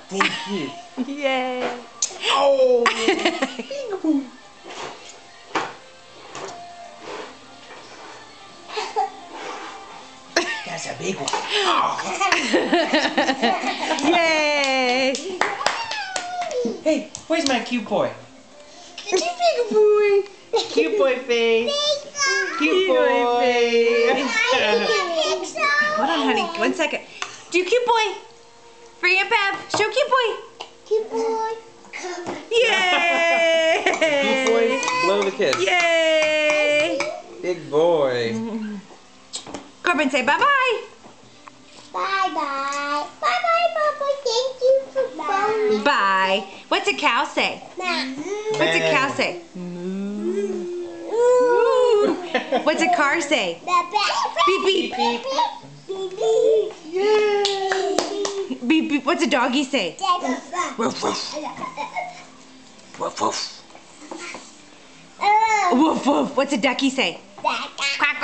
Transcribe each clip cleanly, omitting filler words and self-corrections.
Thank you. Yay. Oh. That's a big one. Oh. Yay. Hey, where's my cute boy? Cute big boy. Cute boy face. Cute boy. Hold on, honey. 1 second. Do cute boy. For Aunt Bev. Show cute boy. Cute boy. Yay. Cute boy, blow the kiss. Yay. Big boy. Corbin, say bye-bye. Bye-bye. Bye-bye, Papa. Thank you for bowling. Bye. What's a cow say? What's a cow say? Ooh. What's a car say? Beep, beep. Beep, Beep. Yay. Beep, beep. What's a doggy say? Woof, woof. Woof, woof. Woof, woof. What's a ducky say? Quack, quack, quack.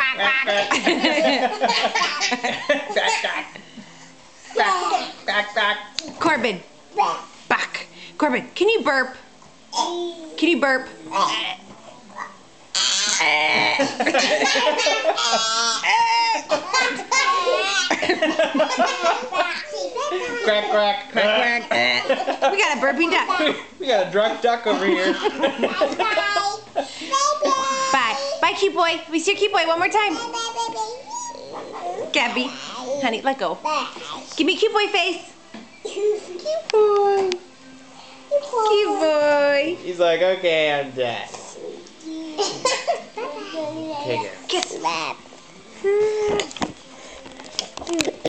Quack, quack. Corbin. Back. Corbin, can you burp? Can you burp? Quack, quack, Quack, quack. We got a burping duck. We got a drunk duck over here. Bye. Bye, cute boy. We see your cute boy one more time. Gabby. Honey, let go. Give me cute boy face. Cute boy. Cute boy. He's like, okay, I'm done. Take it. Kiss.